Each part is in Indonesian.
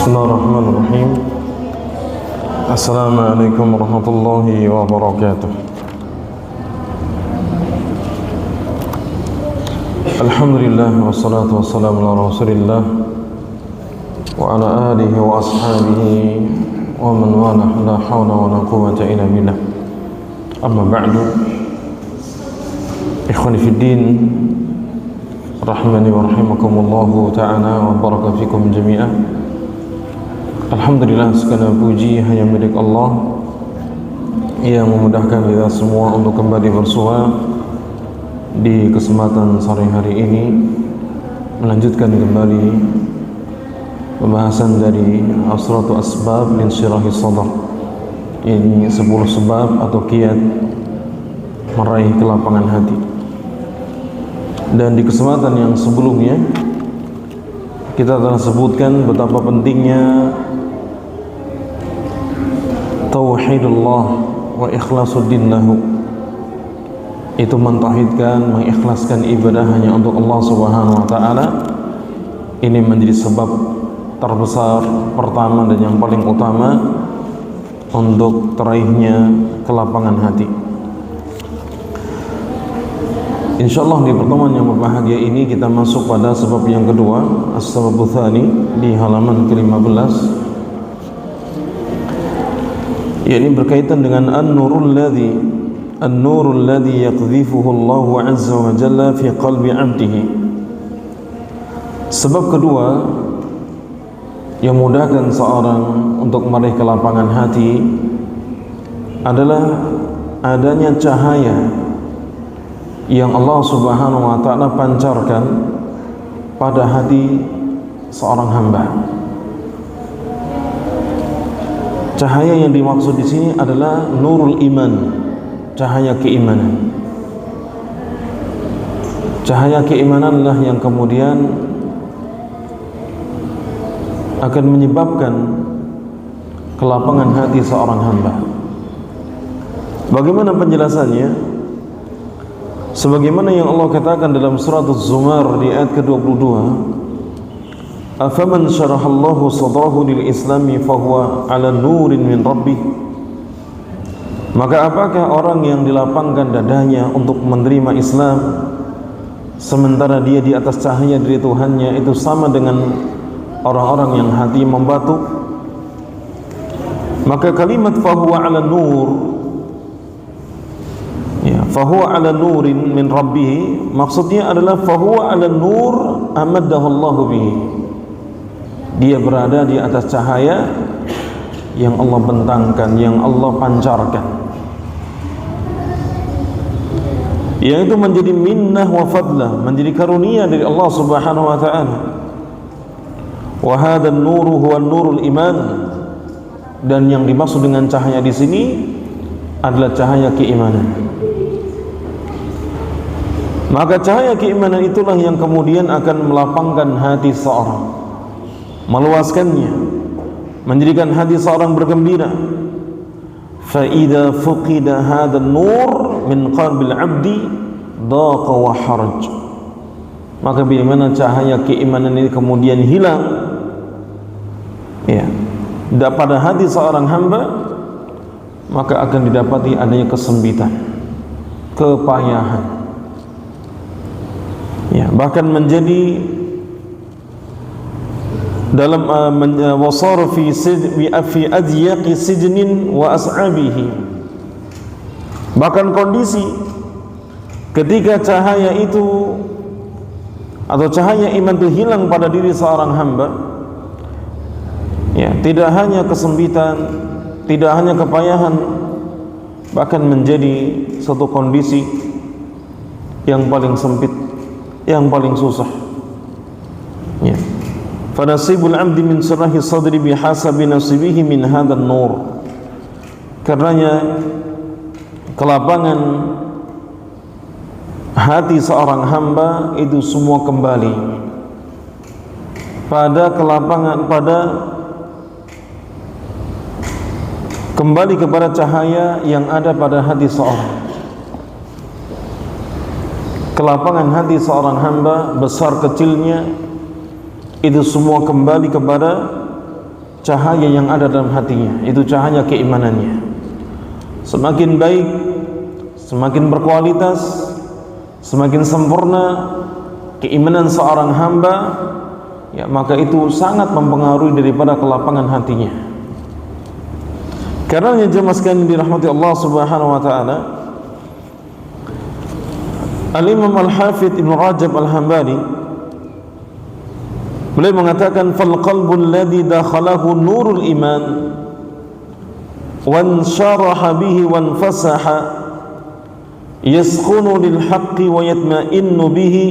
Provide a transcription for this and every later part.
Bismillahirrahmanirrahim. Assalamualaikum warahmatullahi wabarakatuh. Alhamdulillah wassalatu wassalamu ala Rasulillah wa ala alihi wa ashabihi wa man wala la hawla wa la quwwata illa billah. Amma ba'du. Ikhwani fid din, rahmani wa rahimakumullahu ta'ala wa baraka fikum jami'an. Alhamdulillah, segala puji hanya milik Allah yang memudahkan kita semua untuk kembali bersua di kesempatan sore hari ini, melanjutkan kembali pembahasan dari Asratu Asbab Linsyirahi Sadr. Ini 10 sebab atau kiat meraih kelapangan hati. Dan di kesempatan yang sebelumnya kita telah sebutkan betapa pentingnya tauhidullah wa ikhlasuddin lahu, itu mentauhidkan, mengikhlaskan ibadah hanya untuk Allah Subhanahu wa taala. Ini menjadi sebab terbesar pertama dan yang paling utama untuk teraihnya kelapangan hati. Insyaallah di pertemuan yang berbahagia ini kita masuk pada sebab yang kedua, as-sababul tsani, di halaman ke-15. Ini berkaitan dengan an-nurul ladzi yaqdhifuhu Allah azza wa jalla fi qalbi 'abdihi. Sebab kedua yang memudahkan seorang untuk meraih kelapangan hati adalah adanya cahaya yang Allah Subhanahu wa taala pancarkan pada hati seorang hamba. Cahaya yang dimaksud di sini adalah nurul iman, cahaya keimanan. Cahaya keimananlah yang kemudian akan menyebabkan kelapangan hati seorang hamba. Bagaimana penjelasannya? Sebagaimana yang Allah katakan dalam surat Az-Zumar di ayat ke-22, afaman syarahallahu sadrahu lil islami fahuwa ala nurin min rabbih. Maka apakah orang yang dilapangkan dadanya untuk menerima Islam sementara dia di atas cahaya dari Tuhannya, itu sama dengan orang-orang yang hati membatu? Maka kalimat fahuwa ala nur, fahuwa ala nurin min rabbih, maksudnya adalah fahuwa ala nur amaddahu Allah bihi. Dia berada di atas cahaya yang Allah bentangkan, yang Allah pancarkan, yang itu menjadi minnah wa fadlah, menjadi karunia dari Allah Subhanahu wa ta'ala. Wa hadzal nuru huwa nurul iman, dan yang dimaksud dengan cahaya di sini adalah cahaya keimanan. Maka cahaya keimanan itulah yang kemudian akan melapangkan hati seorang, meluaskannya, menjadikan hati seorang bergembira. Fa idza fuqida hadzal nur min qalbil 'abdi daqa wa haraj. Maka bila mana cahaya keimanan ini kemudian hilang, pada hati seorang hamba, maka akan didapati adanya kesempitan, kepayahan, bahkan menjadi dalam wasar fi adyaqi sijnin wa as'abihi. Bahkan kondisi ketika cahaya itu atau cahaya iman itu hilang pada diri seorang hamba, tidak hanya kesempitan, tidak hanya kepayahan, bahkan menjadi satu kondisi yang paling sempit, yang paling susah. Fanasibul 'abdi min syarahi sadri bihasabi nasibihi min hadzal nur. Karenanya kelapangan hati seorang hamba itu semua kembali pada kelapangan, kembali kepada cahaya yang ada pada hati seorang. Kelapangan hati seorang hamba, besar kecilnya, itu semua kembali kepada cahaya yang ada dalam hatinya, itu cahaya keimanannya. Semakin baik, semakin berkualitas, semakin sempurna keimanan seorang hamba, ya, maka itu sangat mempengaruhi daripada kelapangan hatinya. Karena jemaah sekalian dirahmati Allah Subhanahu wa taala, Al-Imam Al-Hafidz Ibnu Rajab Al-Hambali beliau mengatakan, fal qalbul ladzi dakhalahu nurul iman wansharaha bihi wanfasaha yaskhunu lil haqqi wa yatma'innu bihi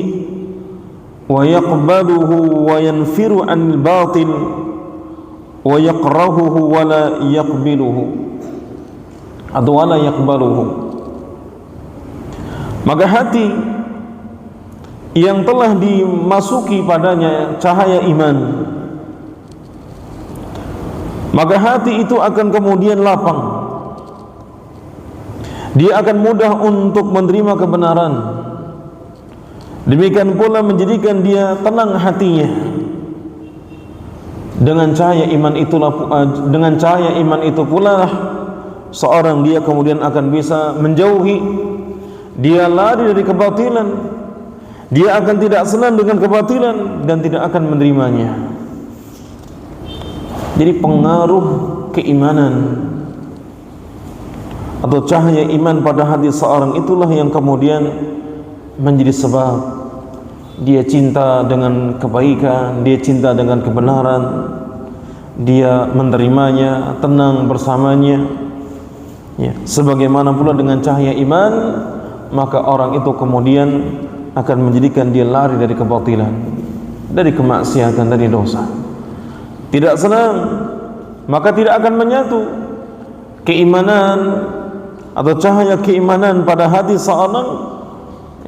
wa yaqbaluhu wa yanfiru 'anil batil wa yakrahuhu wa la yaqbiluhu atau wa la yaqbaluhu. Maka hati yang telah dimasuki padanya cahaya iman, maka hati itu akan kemudian lapang. Dia akan mudah untuk menerima kebenaran. Demikian pula menjadikan dia tenang hatinya. Dengan cahaya iman itu pula seorang dia kemudian akan bisa menjauhi, dia lari dari kebatilan. Dia akan tidak senang dengan kebatilan dan tidak akan menerimanya. Jadi pengaruh keimanan atau cahaya iman pada hati seorang itulah yang kemudian menjadi sebab dia cinta dengan kebaikan, dia cinta dengan kebenaran, dia menerimanya, tenang bersamanya, ya. Sebagaimana pula dengan cahaya iman, maka orang itu kemudian akan menjadikan dia lari dari kebatilan, dari kemaksiatan, dari dosa. Tidak senang, maka tidak akan menyatu keimanan atau cahaya keimanan pada hati seorang,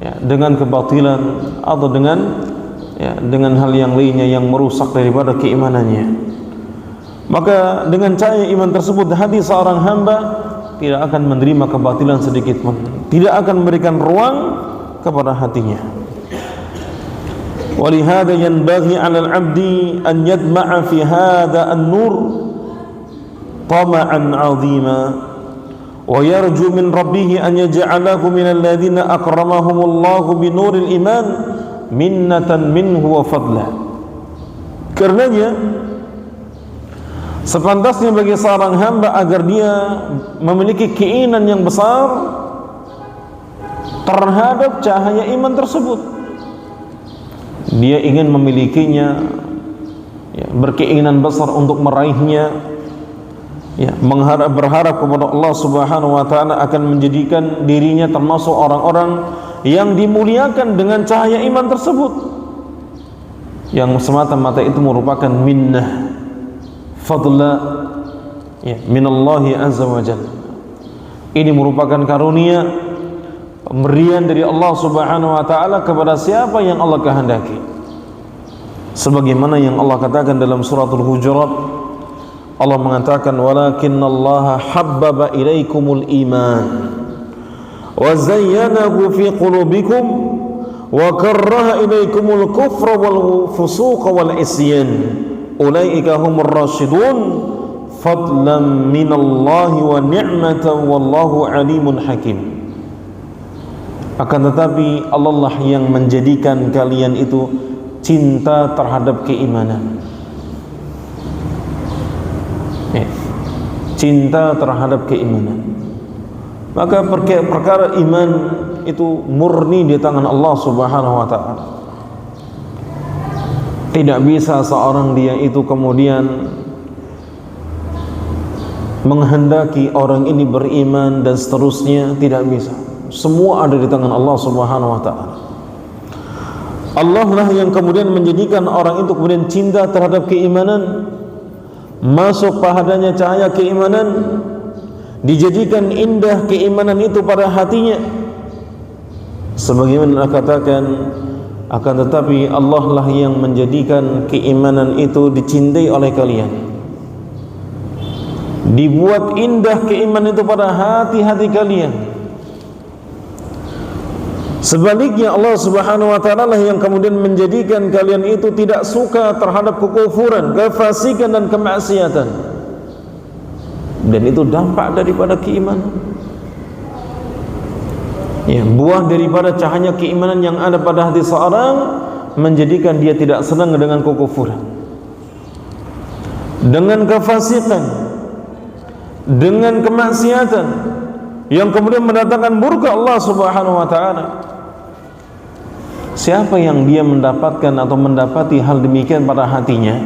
ya, dengan kebatilan atau dengan hal yang lainnya yang merusak daripada keimanannya. Maka dengan cahaya iman tersebut hati seorang hamba tidak akan menerima kebatilan sedikit pun, tidak akan memberikan ruang kepada hatinya. Walihada yanbaghi 'alal 'abdi an yadma'a fi hadha an-nur tama'an 'azima wa yarju min rabbih an yaj'alahu minal ladzina akramahumullahu bi nuril iman minnatan minhu wa fadla. Karenanya sepantasnya bagi seorang hamba agar dia memiliki keinginan yang besar terhadap cahaya iman tersebut. Dia ingin memilikinya, ya, berkeinginan besar untuk meraihnya, ya, berharap kepada Allah Subhanahu wa taala akan menjadikan dirinya termasuk orang-orang yang dimuliakan dengan cahaya iman tersebut, yang semata-mata itu merupakan minnah, fadla, ya, minallahi azza wa jalla. Ini merupakan karunia, pemberian dari Allah Subhanahu wa taala kepada siapa yang Allah kehendaki. Sebagaimana yang Allah katakan dalam suratul Hujurat, Allah mengatakan, walakinallaha habbaba ilaikumul iman wa zayyanahu fi qulubikum wa karraha ilaikumul kufra wal fusuqa wal isyan ulaika humur rasyidun fadlan minallahi wa ni'matan wallahu alimun hakim. Akan tetapi Allah lah yang menjadikan kalian itu cinta terhadap keimanan, cinta terhadap keimanan. Maka perkara iman itu murni di tangan Allah Subhanahu wa ta'ala. Tidak bisa seorang dia itu kemudian menghendaki orang ini beriman dan seterusnya, tidak bisa. Semua ada di tangan Allah Subhanahu wa ta'ala. Allah lah yang kemudian menjadikan orang itu kemudian cinta terhadap keimanan, masuk padanya cahaya keimanan, dijadikan indah keimanan itu pada hatinya. Sebagaimana katakan, akan tetapi Allah lah yang menjadikan keimanan itu dicintai oleh kalian, dibuat indah keimanan itu pada hati-hati kalian. Sebaliknya Allah Subhanahu wa taala lah yang kemudian menjadikan kalian itu tidak suka terhadap kekufuran, kefasikan dan kemaksiatan. Dan itu dampak daripada keimanan. Ya, buah daripada cahaya keimanan yang ada pada hati seorang menjadikan dia tidak senang dengan kekufuran, dengan kefasikan, dengan kemaksiatan yang kemudian mendatangkan murka Allah Subhanahu wa taala. Siapa yang dia mendapatkan atau mendapati hal demikian pada hatinya,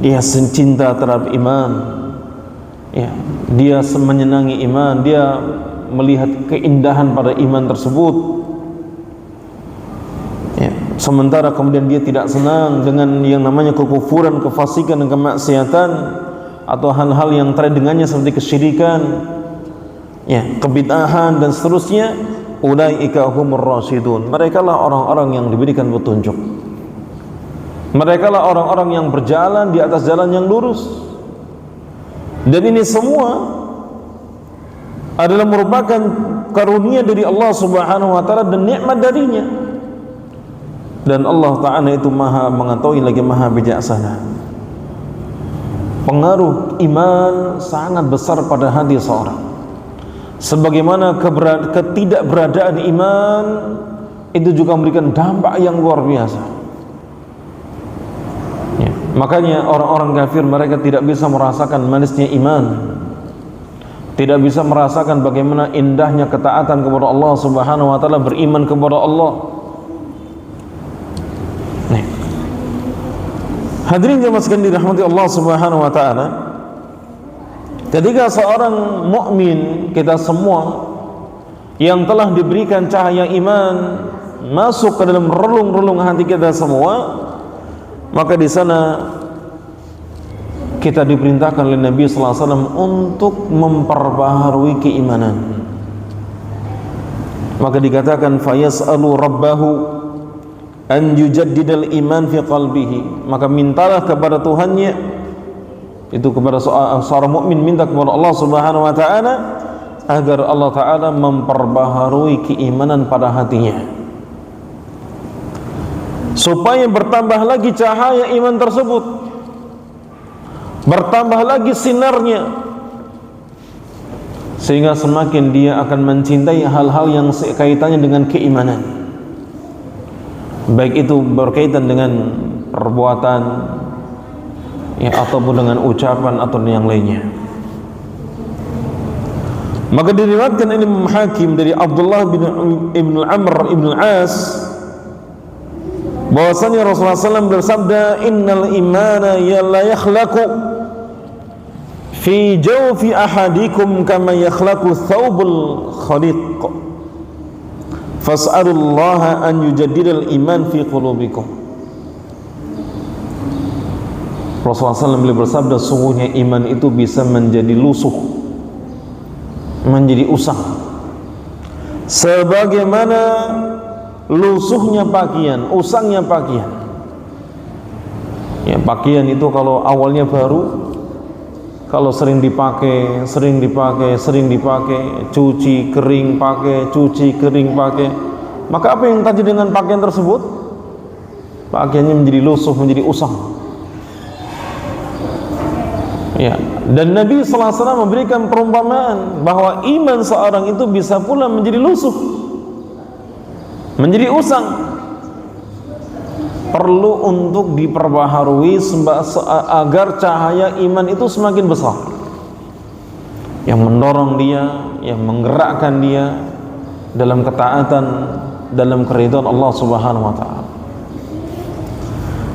dia cinta terhadap iman, ya, dia menyenangi iman, dia melihat keindahan pada iman tersebut, ya, sementara kemudian dia tidak senang dengan yang namanya kekufuran, kefasikan dan kemaksiatan atau hal-hal yang terkait dengannya seperti kesyirikan, ya, kebid'ahan dan seterusnya. Ulaika humur rasyidun, mereka lah orang-orang yang diberikan petunjuk, mereka lah orang-orang yang berjalan di atas jalan yang lurus. Dan ini semua adalah merupakan karunia dari Allah Subhanahu wa taala dan nikmat darinya. Dan Allah taala itu Maha mengetahui lagi Maha bijaksana. Pengaruh iman sangat besar pada hati seorang. Sebagaimana ketidakberadaan iman itu juga memberikan dampak yang luar biasa, ya, makanya orang-orang kafir mereka tidak bisa merasakan manisnya iman, tidak bisa merasakan bagaimana indahnya ketaatan kepada Allah Subhanahu wa taala, beriman kepada Allah. Nih, hadirin jemaah sekalian dirahmati Allah Subhanahu wa taala, ketika seorang mukmin, kita semua yang telah diberikan cahaya iman masuk ke dalam relung-relung hati kita semua, maka di sana kita diperintahkan oleh Nabi sallallahu alaihi wasallam untuk memperbaharui keimanan. Maka dikatakan fayas'alu rabbahu an yujaddidal iman fi qalbihi, maka mintalah kepada Tuhannya, itu kepada seorang mukmin minta kepada Allah Subhanahu wa taala agar Allah taala memperbaharui keimanan pada hatinya, supaya bertambah lagi cahaya iman tersebut, bertambah lagi sinarnya, sehingga semakin dia akan mencintai hal-hal yang kaitannya dengan keimanan, baik itu berkaitan dengan perbuatan, ya, ataupun dengan ucapan atau yang lainnya. Maka diriwayatkan Imam Hakim dari Abdullah bin Amr bin As bahwasanya Rasulullah SAW bersabda, innal imana la yakhlaqu fi jawfi ahadikum kama yakhlaqu thawbul khaliq fas'alullaha an yujaddidal iman fi qulubikum. Rasulullah SAW beliau bersabda, sungguhnya iman itu bisa menjadi lusuh, menjadi usang, sebagaimana lusuhnya pakaian, usangnya pakaian. Ya, pakaian itu kalau awalnya baru, kalau sering dipakai, cuci kering pakai, maka apa yang terjadi dengan pakaian tersebut? Pakaiannya menjadi lusuh, menjadi usang. Ya, dan Nabi sallallahu alaihi wasallam memberikan perumpamaan bahwa iman seorang itu bisa pula menjadi lusuh, menjadi usang, perlu untuk diperbaharui agar cahaya iman itu semakin besar, yang mendorong dia, yang menggerakkan dia dalam ketaatan, dalam keridhaan Allah Subhanahu wa taala.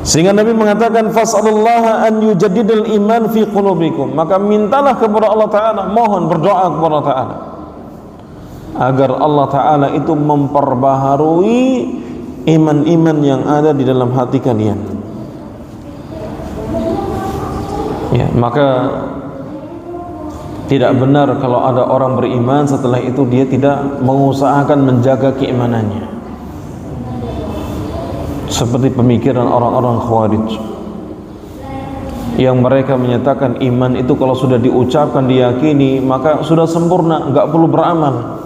Sehingga Nabi mengatakan fas'alullaha an yujaddidal iman fi qulubikum, maka mintalah kepada Allah taala, mohon berdoa kepada Allah taala agar Allah taala itu memperbaharui iman-iman yang ada di dalam hati kalian. Ya, maka tidak benar kalau ada orang beriman setelah itu dia tidak mengusahakan menjaga keimanannya, seperti pemikiran orang-orang Khawarij yang mereka menyatakan iman itu kalau sudah diucapkan, diyakini, maka sudah sempurna, nggak perlu beramal.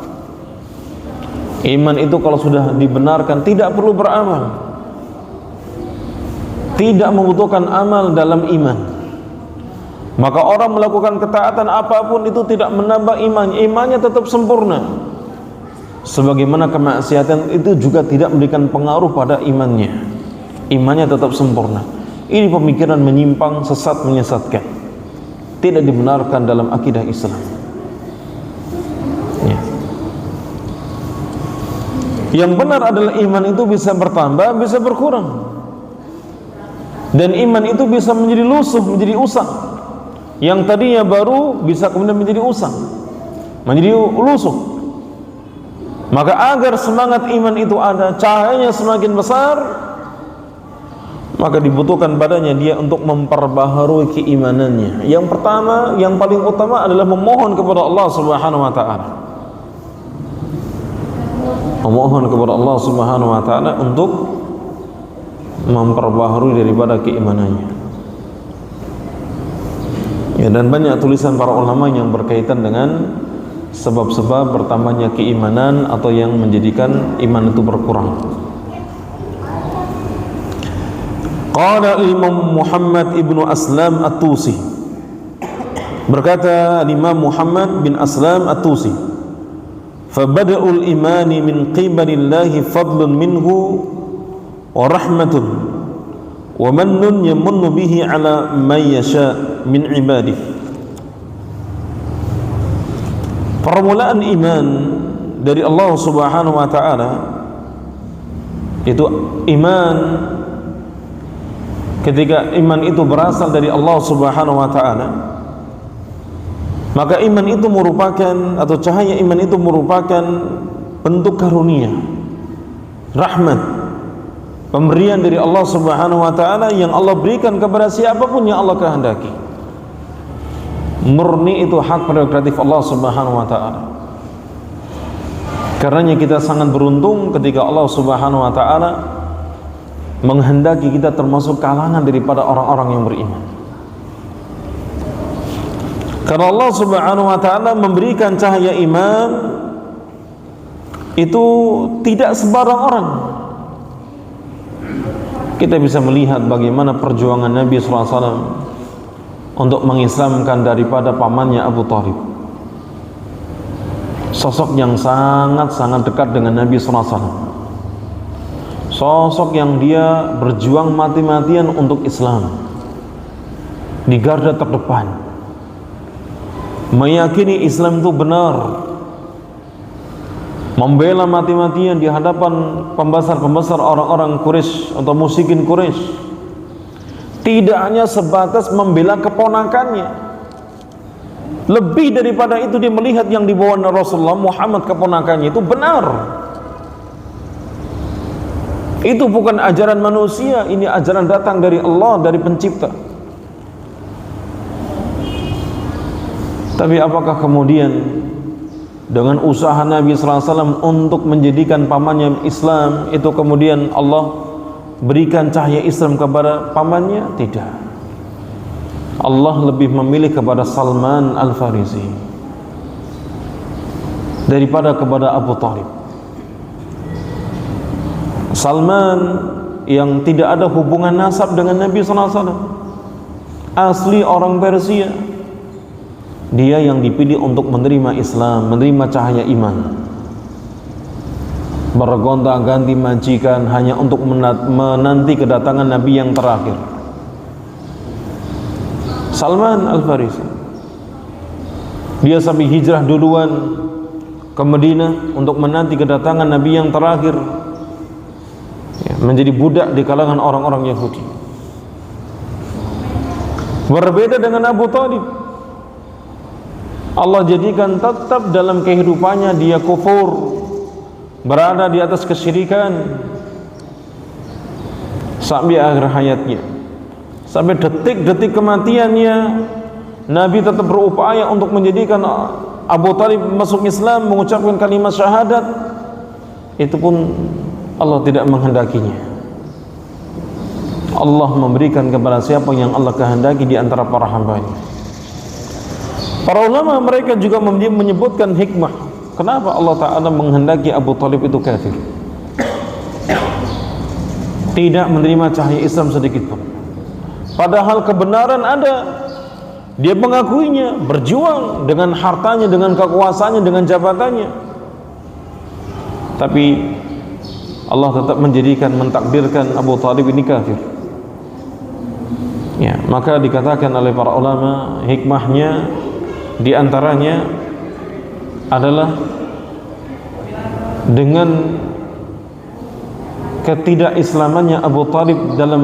Iman itu kalau sudah dibenarkan tidak perlu beramal, tidak membutuhkan amal dalam iman. Maka orang melakukan ketaatan apapun itu tidak menambah iman, imannya tetap sempurna. Sebagaimana kemaksiatan itu juga tidak memberikan pengaruh pada imannya, imannya tetap sempurna. Ini pemikiran menyimpang, sesat, menyesatkan, tidak dibenarkan dalam akidah Islam. Ya. Yang benar adalah iman itu bisa bertambah, bisa berkurang, dan iman itu bisa menjadi lusuh, menjadi usang. Yang tadinya baru bisa kemudian menjadi usang, menjadi lusuh. Maka agar semangat iman itu ada, cahayanya semakin besar, maka dibutuhkan padanya dia untuk memperbaharui keimanannya. Yang pertama, yang paling utama adalah memohon kepada Allah Subhanahu wa taala. Memohon kepada Allah Subhanahu wa taala untuk memperbaharui daripada keimanannya. Ya, dan banyak tulisan para ulama yang berkaitan dengan sebab-sebab bertambahnya keimanan atau yang menjadikan iman itu berkurang. Qala Imam Muhammad ibnu Aslam At-Tusi, berkata Imam Muhammad bin Aslam At-Tusi, fabada'ul imani min qibalillahi fadlun minhu wa rahmatun wa mannun yamunnu bihi ala man yasha min ibadihi. Permulaan iman dari Allah Subhanahu wa taala itu iman, ketika iman itu berasal dari Allah Subhanahu wa taala, maka iman itu merupakan, atau cahaya iman itu merupakan bentuk karunia, rahmat, pemberian dari Allah Subhanahu wa taala yang Allah berikan kepada siapapun yang Allah kehendaki. Murni itu hak prerogatif Allah Subhanahu wa taala. Karenanya kita sangat beruntung ketika Allah Subhanahu wa taala menghendaki kita termasuk kalangan daripada orang-orang yang beriman. Karena Allah Subhanahu wa taala memberikan cahaya iman itu tidak sembarang orang. Kita bisa melihat bagaimana perjuangan Nabi sallallahu alaihi wasallam untuk mengislamkan daripada pamannya Abu Thalib, sosok yang sangat-sangat dekat dengan Nabi sallallahu alaihi wasallam, sosok yang dia berjuang mati-matian untuk Islam, di garda terdepan, meyakini Islam itu benar, membela mati-matian di hadapan pembesar-pembesar orang-orang Quraisy atau musyrikin Quraisy. Tidak hanya sebatas membela keponakannya, lebih daripada itu dia melihat yang dibawa Rasulullah Muhammad, keponakannya itu benar. Itu bukan ajaran manusia, ini ajaran datang dari Allah, dari pencipta. Tapi apakah kemudian dengan usaha Nabi sallallahu alaihi wasallam untuk menjadikan pamannya Islam itu kemudian Allah berikan cahaya Islam kepada pamannya? Tidak. Allah lebih memilih kepada Salman Al-Farisi daripada kepada Abu Thalib. Salman yang tidak ada hubungan nasab dengan Nabi sallallahu alaihi wasallam, asli orang Persia, dia yang dipilih untuk menerima Islam, menerima cahaya iman, bergonta-ganti majikan hanya untuk menanti kedatangan Nabi yang terakhir. Salman Al-Farisi, dia sampai hijrah duluan ke Madinah untuk menanti kedatangan Nabi yang terakhir, ya, menjadi budak di kalangan orang-orang Yahudi. Berbeda dengan Abu Thalib, Allah jadikan tetap dalam kehidupannya dia kufur, berada di atas kesyirikan sampai akhir hayatnya, sampai detik-detik kematiannya. Nabi tetap berupaya untuk menjadikan Abu Thalib masuk Islam, mengucapkan kalimat syahadat. Itu pun Allah tidak menghendakinya. Allah memberikan kepada siapa yang Allah kehendaki di antara para hambanya. Para ulama mereka juga menyebutkan hikmah Kenapa Allah Ta'ala menghendaki Abu Talib itu kafir, tidak menerima cahaya Islam sedikit pun? Padahal kebenaran ada, dia mengakuinya, berjuang dengan hartanya, dengan kekuasaannya, dengan jabatannya. Tapi Allah tetap menjadikan, mentakdirkan Abu Talib ini kafir. Ya, maka dikatakan oleh para ulama, hikmahnya diantaranya adalah dengan ketidakislamannya Abu Talib dalam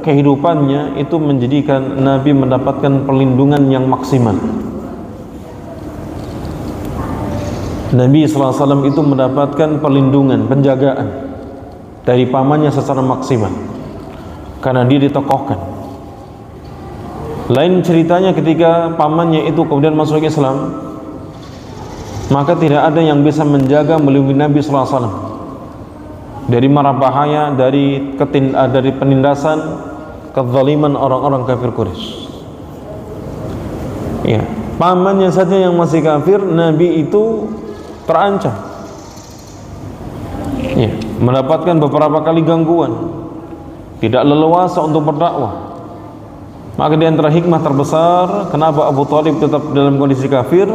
kehidupannya itu menjadikan Nabi mendapatkan perlindungan yang maksimal. Nabi SAW itu mendapatkan perlindungan, penjagaan dari pamannya secara maksimal karena dia ditokohkan. Lain ceritanya ketika pamannya itu kemudian masuk Islam, maka tidak ada yang bisa menjaga, melindungi Nabi SAW dari mara bahaya, dari penindasan, kezaliman orang-orang kafir Quraisy. Ya, pamannya saja yang masih kafir, Nabi itu terancam. Ya, mendapatkan beberapa kali gangguan, tidak leluasa untuk berdakwah. Maka di antara hikmah terbesar kenapa Abu Talib tetap dalam kondisi kafir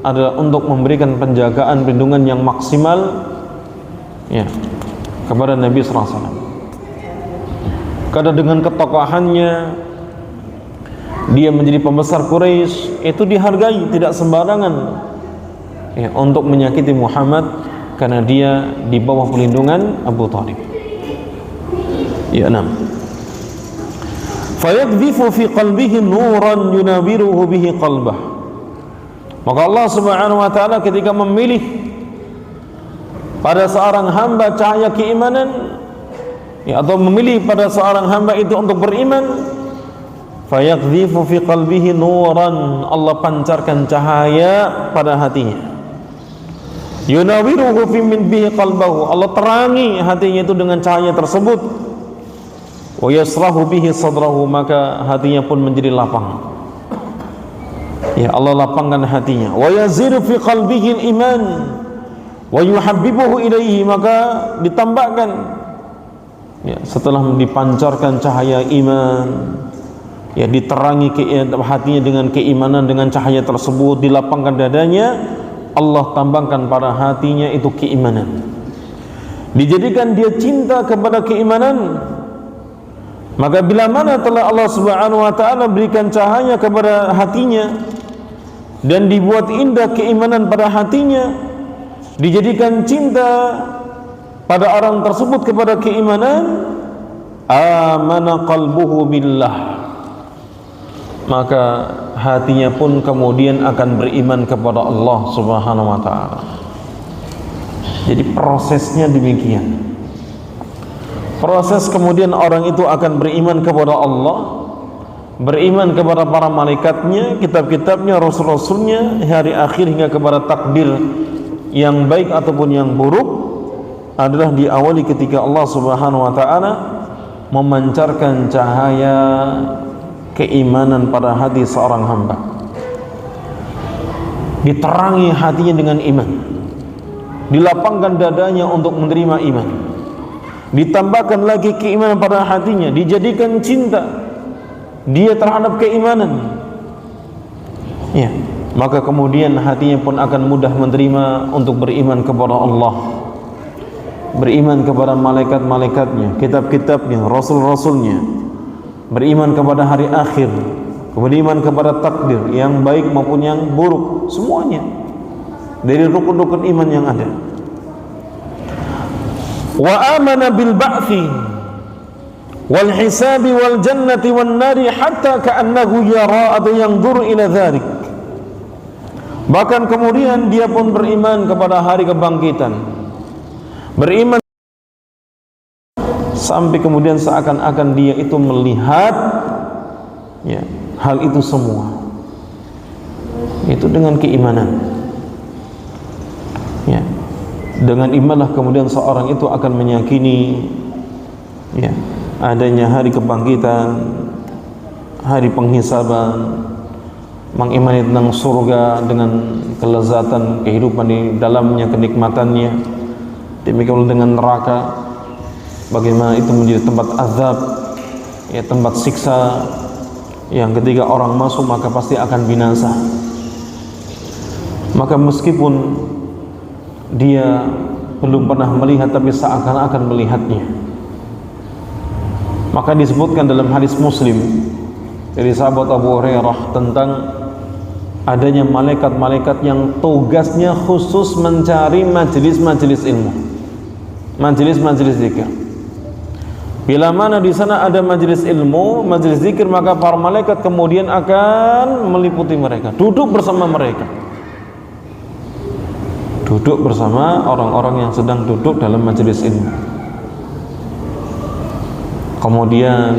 adalah untuk memberikan penjagaan, perlindungan yang maksimal, ya, kepada Nabi SAW. Karena dengan ketokohannya dia menjadi pembesar Quraisy, itu dihargai, tidak sembarangan, ya, untuk menyakiti Muhammad karena dia di bawah perlindungan Abu Talib. Ya, 6. Fayaqdhifu fi qalbihi nuran yunawiruhu bihi qalbah. Maka Allah Subhanahu wa taala ketika memilih pada seorang hamba cahaya keimanan, ya, atau memilih pada seorang hamba itu untuk beriman, fayaqdhifu fi qalbihi nuran, Allah pancarkan cahaya pada hatinya. Yunawiruhu fi min bihi qalbahu, Allah terangi hatinya itu dengan cahaya tersebut. Wa yasrahu bihi sadrahu, maka hatinya pun menjadi lapang. Ya, Allah lapangkan hatinya. Wa yaziru fi qalbihi al-iman wa yuhabbibuhu ilaihi, maka ditambahkan, ya, setelah dipancarkan cahaya iman, ya, diterangi hatinya dengan keimanan, dengan cahaya tersebut, dilapangkan dadanya, Allah tambahkan pada hatinya itu keimanan, dijadikan dia cinta kepada keimanan. Maka bila mana telah Allah Subhanahu wa taala berikan cahaya kepada hatinya dan dibuat indah keimanan pada hatinya, dijadikan cinta pada orang tersebut kepada keimanan, amana qalbuhu billah, maka hatinya pun kemudian akan beriman kepada Allah Subhanahu wa taala. Jadi prosesnya demikian. Proses kemudian orang itu akan beriman kepada Allah, beriman kepada para malaikatnya, kitab-kitabnya, rasul-rasulnya, hari akhir, hingga kepada takdir yang baik ataupun yang buruk, adalah diawali ketika Allah Subhanahu wa taala memancarkan cahaya keimanan pada hati seorang hamba. Diterangi hatinya dengan iman, dilapangkan dadanya untuk menerima iman, ditambahkan lagi keimanan pada hatinya, dijadikan cinta dia terhadap keimanan, ya, maka kemudian hatinya pun akan mudah menerima untuk beriman kepada Allah, beriman kepada malaikat-malaikatnya, kitab-kitabnya, rasul-rasulnya, beriman kepada hari akhir, beriman kepada takdir yang baik maupun yang buruk, semuanya dari rukun-rukun iman yang ada. Wa amana bil ba'thi wal hisabi wal jannati wan nari hatta ka'annahu yara atau yanzuru ila dzalik. Bahkan kemudian dia pun beriman kepada hari kebangkitan, beriman sampai kemudian seakan-akan dia itu melihat, ya, hal itu semua itu dengan keimanan, ya. Dengan imanlah kemudian seorang itu akan meyakini, ya, adanya hari kebangkitan, hari penghisaban, mengimani tentang surga dengan kelezatan kehidupan di dalamnya, kenikmatannya. Demikian dengan neraka, bagaimana itu menjadi tempat azab, ya, tempat siksa yang ketika orang masuk maka pasti akan binasa. Maka meskipun dia belum pernah melihat tapi seakan-akan melihatnya, maka disebutkan dalam hadis Muslim dari sahabat Abu Hurairah tentang adanya malaikat-malaikat yang tugasnya khusus mencari majelis-majelis ilmu, majelis-majelis zikir. Bila mana di sana ada majelis ilmu, majelis zikir, maka para malaikat kemudian akan meliputi mereka, duduk bersama mereka, duduk bersama orang-orang yang sedang duduk dalam majelis ilmu. Kemudian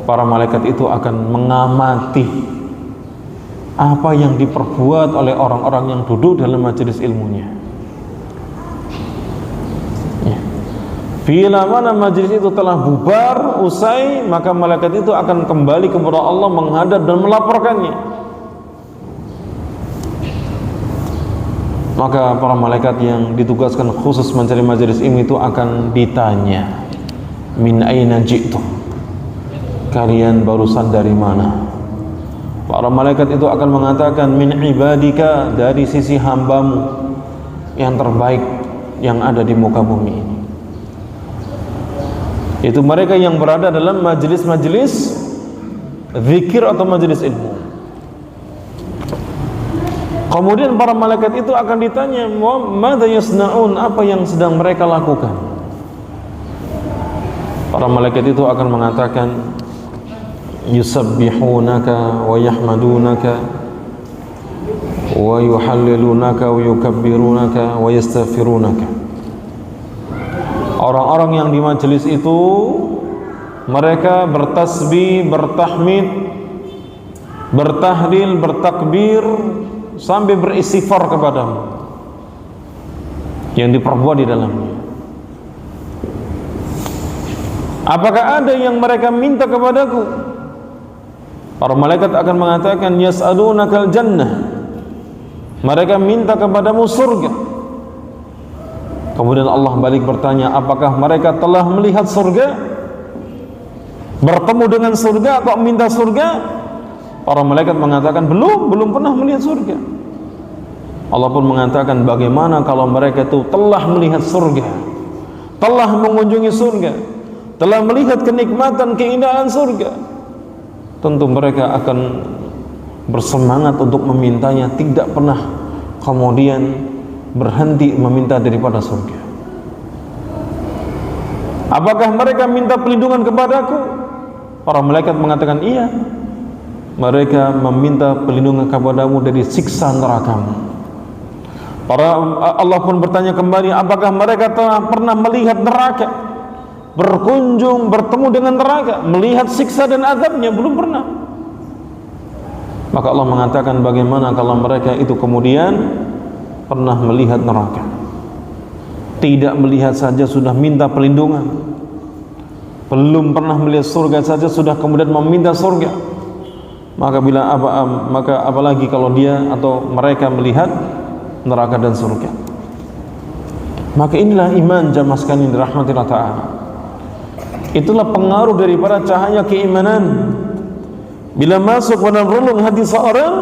para malaikat itu akan mengamati apa yang diperbuat oleh orang-orang yang duduk dalam majelis ilmunya. Ya. Bila mana majelis itu telah bubar, usai, maka malaikat itu akan kembali kepada Allah, menghadap dan melaporkannya. Maka para malaikat yang ditugaskan khusus mencari majelis ilmu itu akan ditanya, min aina ji'tum, kalian barusan dari mana? Para malaikat itu akan mengatakan, min ibadika, dari sisi hambamu yang terbaik yang ada di muka bumi ini. Itu mereka yang berada dalam majelis-majelis zikir atau majelis ilmu. Kemudian para malaikat itu akan ditanya, madza yasnaun, apa yang sedang mereka lakukan? Para malaikat itu akan mengatakan, yusabbihunaka wa yahmadunaka wa yuhallilunaka wa yukabbirunaka wa yastaghfirunaka. Orang-orang yang di majelis itu mereka bertasbih, bertahmid, bertahlil, bertakbir sampai beristighfar kepadamu yang diperbuat di dalamnya. Apakah ada yang mereka minta kepadaku? Para malaikat akan mengatakan, yas'alunakal jannah, mereka minta kepadamu surga. Kemudian Allah balik bertanya, apakah mereka telah melihat surga, bertemu dengan surga, kok minta surga? Para malaikat mengatakan, belum pernah melihat surga. Allah pun mengatakan, bagaimana kalau mereka itu telah melihat surga, telah mengunjungi surga, telah melihat kenikmatan, keindahan surga? Tentu mereka akan bersemangat untuk memintanya, tidak pernah kemudian berhenti meminta daripada surga. Apakah mereka minta perlindungan kepadaku? Para malaikat mengatakan, iya, mereka meminta perlindungan kepadamu dari siksa nerakamu. Allah pun bertanya kembali, apakah mereka telah pernah melihat neraka, berkunjung, bertemu dengan neraka, melihat siksa dan azabnya? Belum pernah. Maka Allah mengatakan, bagaimana kalau mereka itu kemudian pernah melihat neraka, tidak melihat saja sudah minta perlindungan, belum pernah melihat surga saja sudah kemudian meminta surga, maka apalagi kalau dia atau mereka melihat neraka dan surga. Maka inilah iman jamaah sekalian dirahmati Allah Ta'ala. Itulah pengaruh daripada cahaya keimanan. Bila masuk pada relung hati seorang,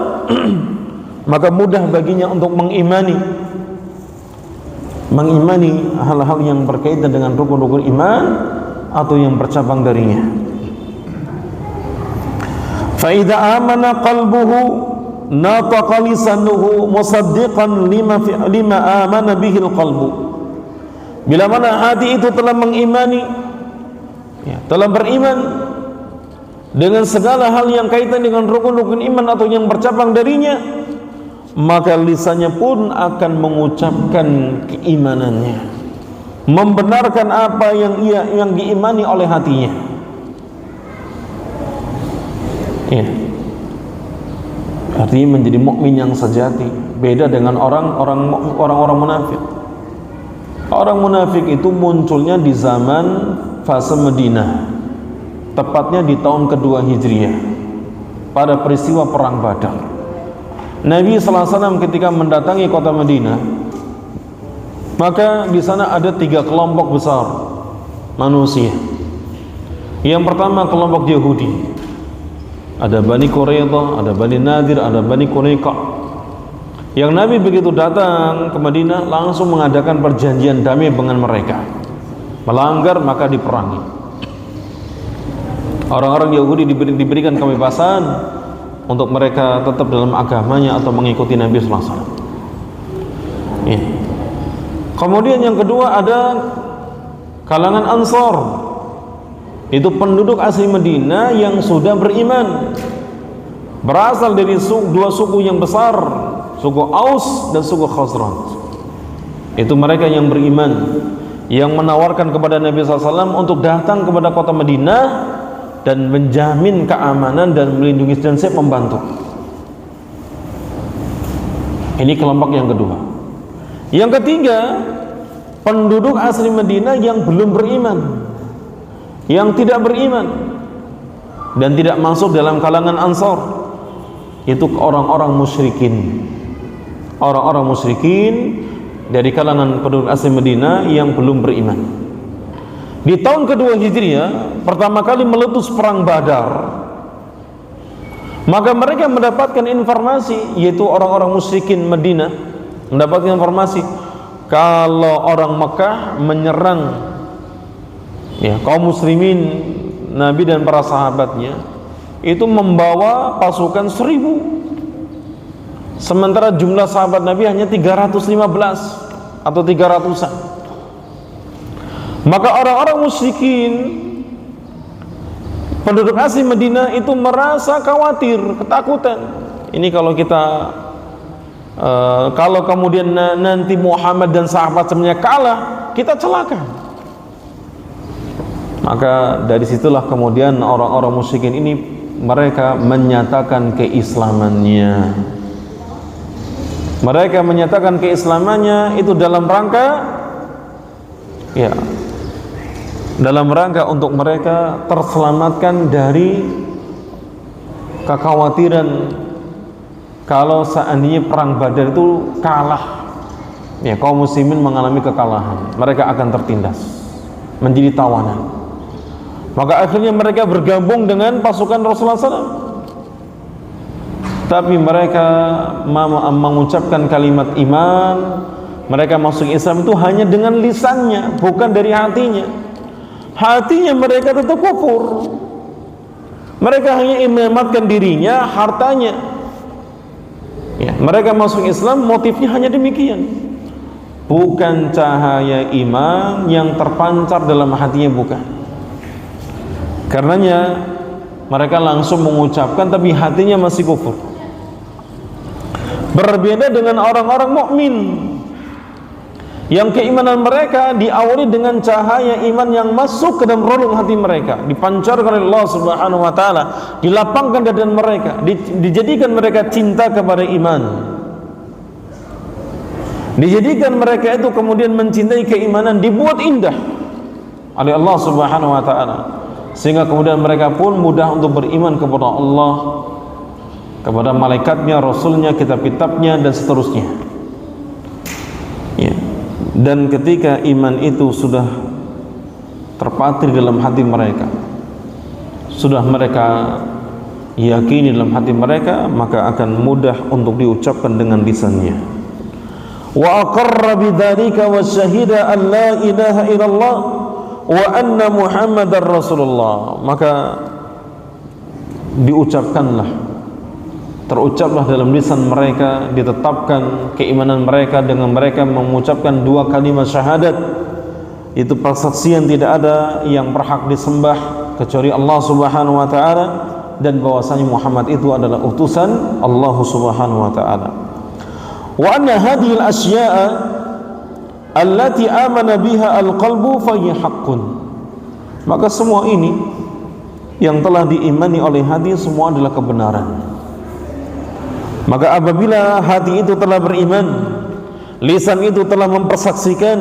maka mudah baginya untuk mengimani hal-hal yang berkaitan dengan rukun-rukun iman atau yang bercabang darinya. Fa idza amana qalbuhu nataqa lisanuhu musaddiqan lima amana bihi alqalbu. Bila mana hati itu telah mengimani, telah beriman dengan segala hal yang kaitan dengan rukun-rukun iman atau yang bercabang darinya, maka lisannya pun akan mengucapkan keimanannya, membenarkan apa yang diimani oleh hatinya. Ya. Artinya menjadi mukmin yang sejati, beda dengan orang-orang munafik. Orang munafik itu munculnya di zaman fase Madinah, tepatnya di tahun kedua Hijriah. pada peristiwa perang Badar. Nabi sallallahu alaihi wasallam ketika mendatangi kota Madinah, maka di sana ada 3 kelompok besar manusia. Yang pertama kelompok Yahudi, ada Bani Quraidah, ada Bani Nadir, ada Bani Quraiqah. Yang Nabi begitu datang ke Madinah langsung mengadakan perjanjian damai dengan mereka. Melanggar maka diperangi. Orang-orang Yahudi diberikan kebebasan untuk mereka tetap dalam agamanya atau mengikuti Nabi sallallahu alaihi wasallam. Ya. Kemudian yang kedua ada kalangan Ansor. Itu penduduk asli Madinah yang sudah beriman, berasal dari dua suku yang besar, suku Aus dan suku Khazraj. Itu mereka yang beriman, yang menawarkan kepada Nabi SAW untuk datang kepada kota Madinah dan menjamin keamanan dan melindungi dan siap membantu. Ini kelompok yang kedua. Yang ketiga, penduduk asli Madinah yang belum beriman, yang tidak beriman dan tidak masuk dalam kalangan Ansor. Itu orang-orang musyrikin. Orang-orang musyrikin dari kalangan penduduk asli Madinah yang belum beriman. Di tahun kedua Hijriah, pertama kali meletus perang Badar, maka mereka mendapatkan informasi, yaitu orang-orang musyrikin Madinah mendapatkan informasi kalau orang Mekah menyerang kaum muslimin, Nabi dan para sahabatnya itu membawa pasukan 1000, sementara jumlah sahabat Nabi hanya 315 atau 300-an. Maka orang-orang musyrikin penduduk asli Madinah itu merasa khawatir, ketakutan. Ini kalau kita kalau kemudian nanti Muhammad dan sahabat semuanya kalah, kita celaka. Maka dari situlah kemudian orang-orang musyrikin ini mereka menyatakan keislamannya. Mereka menyatakan keislamannya itu dalam rangka dalam rangka untuk mereka terselamatkan dari kekhawatiran kalau seandainya perang Badar itu kalah, kaum muslimin mengalami kekalahan, mereka akan tertindas menjadi tawanan. Maka akhirnya mereka bergabung dengan pasukan Rasulullah SAW. Tapi mereka mengucapkan kalimat iman, mereka masuk Islam itu hanya dengan lisannya, bukan dari hatinya. Hatinya mereka tetap kufur. Mereka hanya menyelamatkan dirinya, hartanya. Mereka masuk Islam motifnya hanya demikian, bukan cahaya iman yang terpancar dalam hatinya, bukan. Karenanya mereka langsung mengucapkan tapi hatinya masih kufur. Berbeda dengan orang-orang mukmin yang keimanan mereka diawali dengan cahaya iman yang masuk ke dalam relung hati mereka, dipancarkan oleh Allah Subhanahu wa taala, dilapangkan dada mereka, dijadikan mereka cinta kepada iman. Dijadikan mereka itu kemudian mencintai keimanan, dibuat indah oleh Allah Subhanahu wa taala. Sehingga kemudian mereka pun mudah untuk beriman kepada Allah, kepada malaikatnya, rasulnya, kitab-kitabnya dan seterusnya. Dan ketika iman itu sudah terpatri dalam hati mereka, sudah mereka yakini dalam hati mereka, maka akan mudah untuk diucapkan dengan lisannya. Wa aqarra bidzalika wa syahida an la ilaha illallah wa anna Muhammadar Rasulullah. Maka terucaplah dalam lisan mereka, ditetapkan keimanan mereka dengan mereka mengucapkan 2 kalimat syahadat, itu persaksian tidak ada yang berhak disembah kecuali Allah Subhanahu wa taala, dan bahwasanya Muhammad itu adalah utusan Allah Subhanahu wa taala. Wa anna hadhihi al-asya'a allati amana biha al-qalbu fa hiya haqqun. Maka semua ini yang telah diimani oleh hati semua adalah kebenaran. Maka apabila hati itu telah beriman, lisan itu telah mempersaksikan,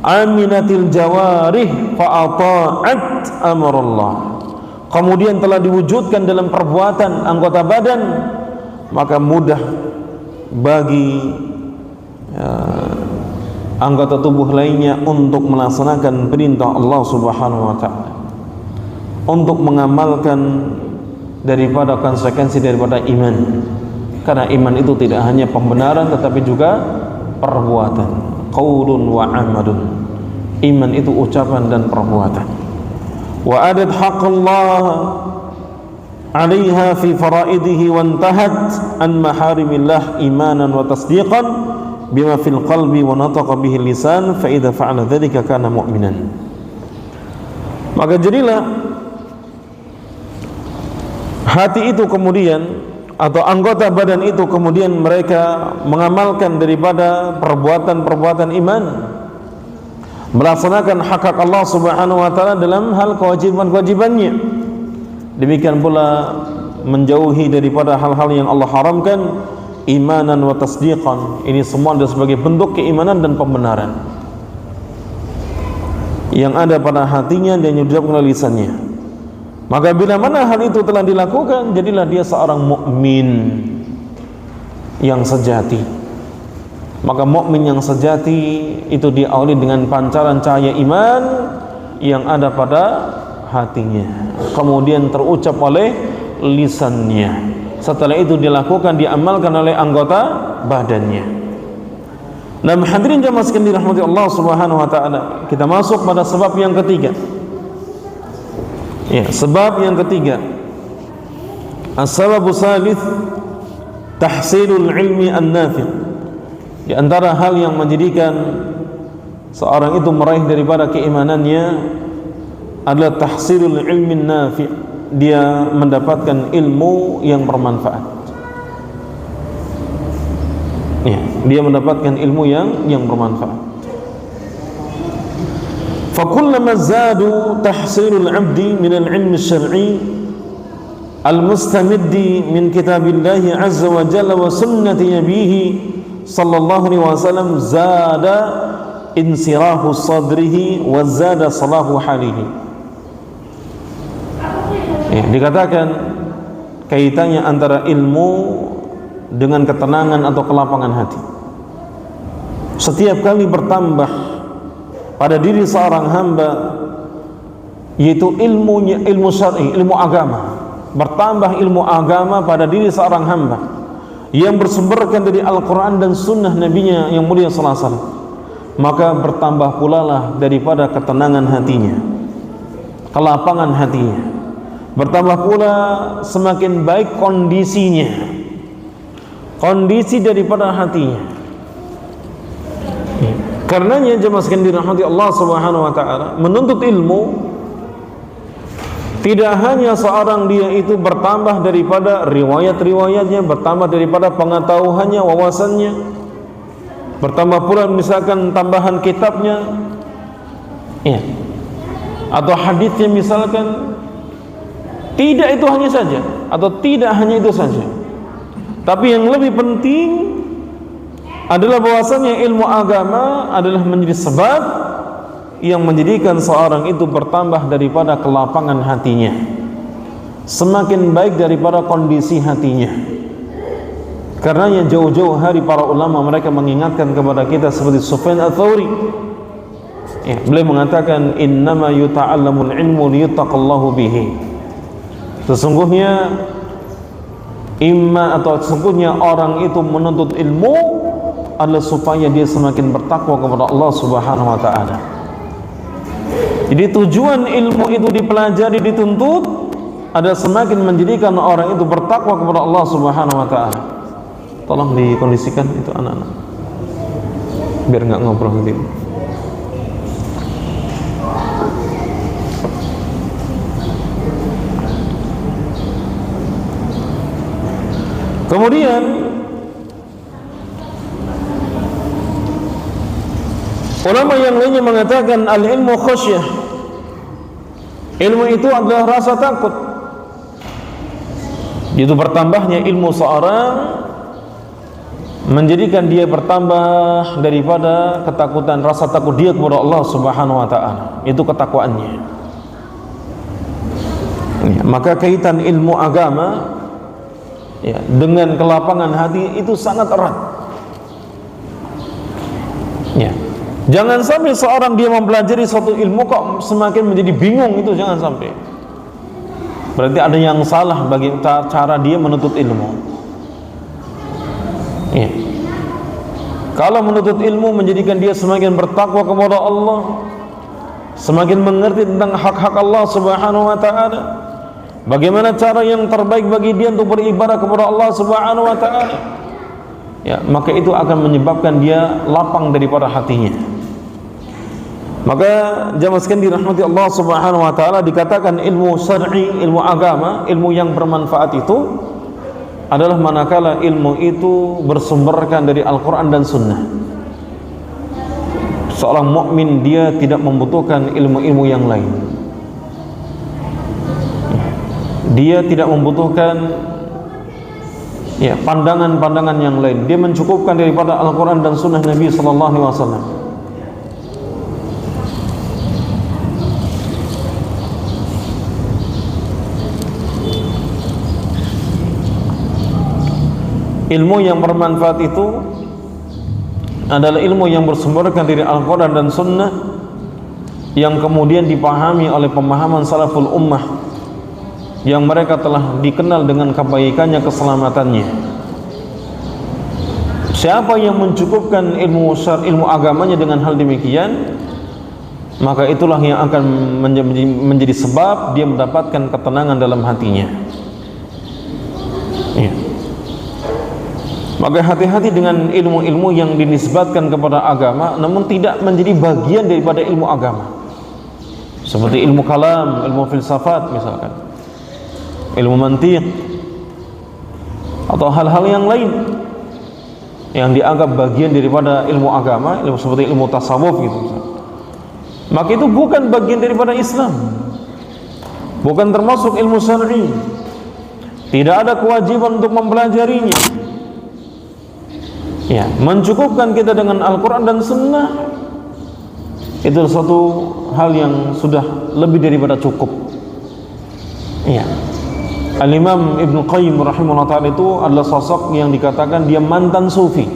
aminatil jawarih fa ata'at amrullah, kemudian telah diwujudkan dalam perbuatan anggota badan, maka mudah bagi anggota tubuh lainnya untuk melaksanakan perintah Allah Subhanahu wa ta'ala, untuk mengamalkan daripada konsekuensi daripada iman. Karena iman itu tidak hanya pembenaran tetapi juga perbuatan, qaulun wa amalun. Iman itu ucapan dan perbuatan. Wa adat haqqallah 'alaiha fi faraidihi wa intahat an maharimillah imanan wa tasdiqan bima fil qalbi wa nataqa bihi lisan fa idza fa'ala dzalika kana mu'minan. Maka jadilah hati itu kemudian, atau anggota badan itu kemudian mereka mengamalkan daripada perbuatan-perbuatan iman, melaksanakan hak-hak Allah Subhanahu wa ta'ala dalam hal kewajiban-kewajibannya. Demikian pula menjauhi daripada hal-hal yang Allah haramkan, imanan wa tasdiqan. Ini semua adalah sebagai bentuk keimanan dan pembenaran yang ada pada hatinya dan yang diucapkan oleh lisannya. Maka bila mana hal itu telah dilakukan, jadilah dia seorang mukmin yang sejati. Maka mukmin yang sejati itu diawali dengan pancaran cahaya iman yang ada pada hatinya, kemudian terucap oleh lisannya, setelah itu dilakukan, diamalkan oleh anggota badannya. Nah, hadirin jamaah sekalian dirahmati Allah Subhanahu wa ta'ala, kita masuk pada sebab yang ketiga. Ya, sebab yang ketiga, as-sababu salits tahsilul ilmi an-nafi'. Di antara hal yang menjadikan seorang itu meraih daripada keimanannya adalah tahsilul ilmi nafi'. Dia mendapatkan ilmu yang bermanfaat. Ya, dia mendapatkan ilmu yang bermanfaat. Fakullama zadu tahsilul 'abdi min al-'ilmi asy-syar'i al-mustamiddi min kitabillahi 'azza wa jalla wa sunnati nabihi sallallahu alaihi wasallam, zada insirahu sadrihi wa zada salahu halihi. Ya, dikatakan kaitannya antara ilmu dengan ketenangan atau kelapangan hati. Setiap kali bertambah pada diri seorang hamba, yaitu ilmunya, ilmu syar'i, ilmu agama, bertambah ilmu agama pada diri seorang hamba yang bersumberkan dari Al-Quran dan Sunnah Nabi-Nya yang mulia sallallahu alaihi wasallam, maka bertambah pula lah daripada ketenangan hatinya, kelapangan hatinya, bertambah pula semakin baik kondisinya, kondisi daripada hatinya. Karenanya jemaah sekalian dirahmati Allah Subhanahu wa ta'ala, menuntut ilmu tidak hanya seorang dia itu bertambah daripada riwayat-riwayatnya, bertambah daripada pengetahuannya, wawasannya, bertambah pula misalkan tambahan kitabnya, ya, atau hadisnya misalkan. Tidak itu hanya saja, atau tidak hanya itu saja, tapi yang lebih penting adalah bahwasanya ilmu agama adalah menjadi sebab yang menjadikan seorang itu bertambah daripada kelapangan hatinya, semakin baik daripada kondisi hatinya. Karenanya jauh-jauh hari para ulama mereka mengingatkan kepada kita seperti Sufyan Ats-Tsauri. Ya, beliau mengatakan innama yuta'allamul ilmu liyuttaqallahu bihi. Sesungguhnya sesungguhnya orang itu menuntut ilmu adalah supaya dia semakin bertakwa kepada Allah Subhanahu wa ta'ala. Jadi tujuan ilmu itu dipelajari, dituntut adalah semakin menjadikan orang itu bertakwa kepada Allah Subhanahu wa ta'ala. Tolong dikondisikan itu anak-anak biar nggak ngobrol nanti. Kemudian ulama yang lainnya mengatakan al-ilmu khasyah. Ilmu itu adalah rasa takut. Itu bertambahnya ilmu seorang menjadikan dia bertambah daripada ketakutan, rasa takut dia kepada Allah Subhanahu wa ta'ala. Itu ketakwaannya. Ya, maka kaitan ilmu agama ya, dengan kelapangan hati itu sangat erat. Ya. Jangan sampai seorang dia mempelajari suatu ilmu kok semakin menjadi bingung, itu jangan sampai. Berarti ada yang salah bagi cara dia menuntut ilmu. Ya. Kalau menuntut ilmu menjadikan dia semakin bertakwa kepada Allah, semakin mengerti tentang hak-hak Allah Subhanahu wa taala, bagaimana cara yang terbaik bagi dia untuk beribadah kepada Allah Subhanahu wa taala, ya, maka itu akan menyebabkan dia lapang daripada hatinya. Maka jamaah sekalian dirahmati Allah Subhanahu wa taala, dikatakan ilmu syar'i, ilmu agama, ilmu yang bermanfaat itu adalah manakala ilmu itu bersumberkan dari Al-Qur'an dan Sunnah. Seorang mukmin dia tidak membutuhkan ilmu-ilmu yang lain. Dia tidak membutuhkan ya pandangan-pandangan yang lain. Dia mencukupkan daripada Al-Qur'an dan Sunnah Nabi sallallahu alaihi wasallam. Ilmu yang bermanfaat itu adalah ilmu yang bersumberkan dari Al-Quran dan Sunnah, yang kemudian dipahami oleh pemahaman salaful ummah, yang mereka telah dikenal dengan kebaikannya, keselamatannya. Siapa yang mencukupkan ilmu agamanya dengan hal demikian, maka itulah yang akan menjadi sebab dia mendapatkan ketenangan dalam hatinya. Ya. Maka hati-hati dengan ilmu-ilmu yang dinisbatkan kepada agama namun tidak menjadi bagian daripada ilmu agama, seperti ilmu kalam, ilmu filsafat misalkan, ilmu mantiq, atau hal-hal yang lain yang dianggap bagian daripada ilmu agama, ilmu seperti ilmu tasawuf gitu misalkan. Maka itu bukan bagian daripada Islam, bukan termasuk ilmu syar'i, tidak ada kewajiban untuk mempelajarinya. Ya, mencukupkan kita dengan Al-Quran dan Sunnah itu satu hal yang sudah lebih daripada cukup. Ya. Al-Imam Ibnu Qayyim rahimahullah ta'ala itu adalah sosok yang dikatakan dia mantan sufi.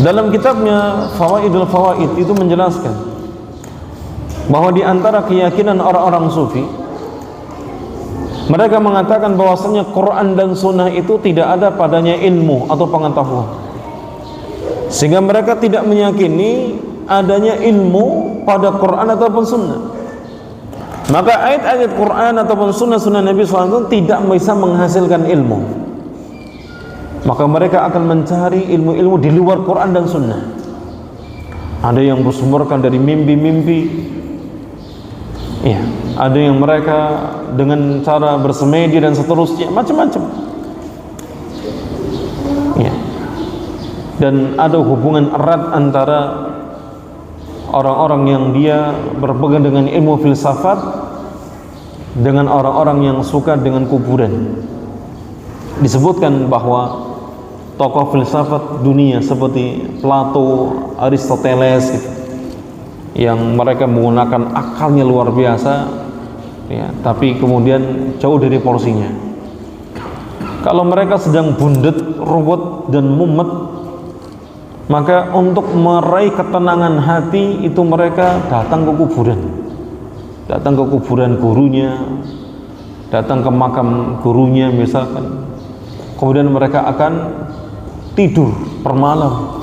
Dalam kitabnya Fawaidul Fawaid itu menjelaskan bahwa di antara keyakinan orang-orang sufi, mereka mengatakan bahwasanya Quran dan Sunnah itu tidak ada padanya ilmu atau pengetahuan, sehingga mereka tidak meyakini adanya ilmu pada Quran ataupun Sunnah. Maka ayat-ayat Quran ataupun Sunnah Nabi SAW tidak bisa menghasilkan ilmu. Maka mereka akan mencari ilmu-ilmu di luar Quran dan Sunnah. Ada yang bersumberkan dari mimpi-mimpi, ya, ada yang mereka dengan cara bersemedi dan seterusnya, macam-macam. Ya. Dan ada hubungan erat antara orang-orang yang dia berpegang dengan ilmu filsafat dengan orang-orang yang suka dengan kuburan. Disebutkan bahwa tokoh filsafat dunia seperti Plato, Aristoteles gitu, yang mereka menggunakan akalnya luar biasa, ya, tapi kemudian jauh dari porsinya. Kalau mereka sedang bundet, ruwet dan mumet, maka untuk meraih ketenangan hati itu mereka datang ke kuburan, datang ke kuburan gurunya, datang ke makam gurunya misalkan. Kemudian mereka akan tidur per malam.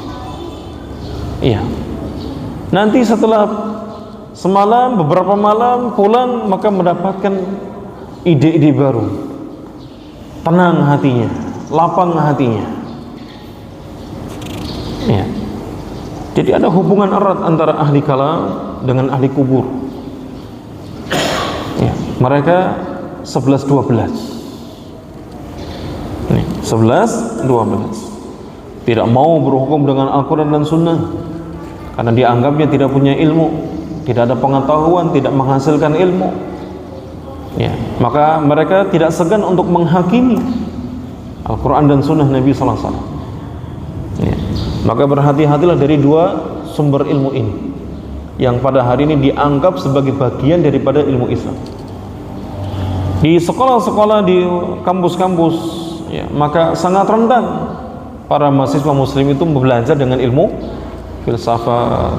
Iya. Nanti setelah semalam, beberapa malam pulang, maka mendapatkan ide-ide baru, tenang hatinya, lapang hatinya. Ya. Jadi ada hubungan erat antara ahli kalam dengan ahli kubur. Ya. Mereka 11-12. 11-12 tidak mau berhukum dengan Al-Quran dan Sunnah karena dianggapnya tidak punya ilmu, tidak ada pengetahuan, tidak menghasilkan ilmu. Ya, maka mereka tidak segan untuk menghakimi Al-Quran dan Sunnah Nabi Sallallahu Alaihi Wasallam. Ya, maka berhati-hatilah dari dua sumber ilmu ini yang pada hari ini dianggap sebagai bagian daripada ilmu Islam. Di sekolah-sekolah, di kampus-kampus, ya, maka sangat rentan para mahasiswa muslim itu belajar dengan ilmu filsafat,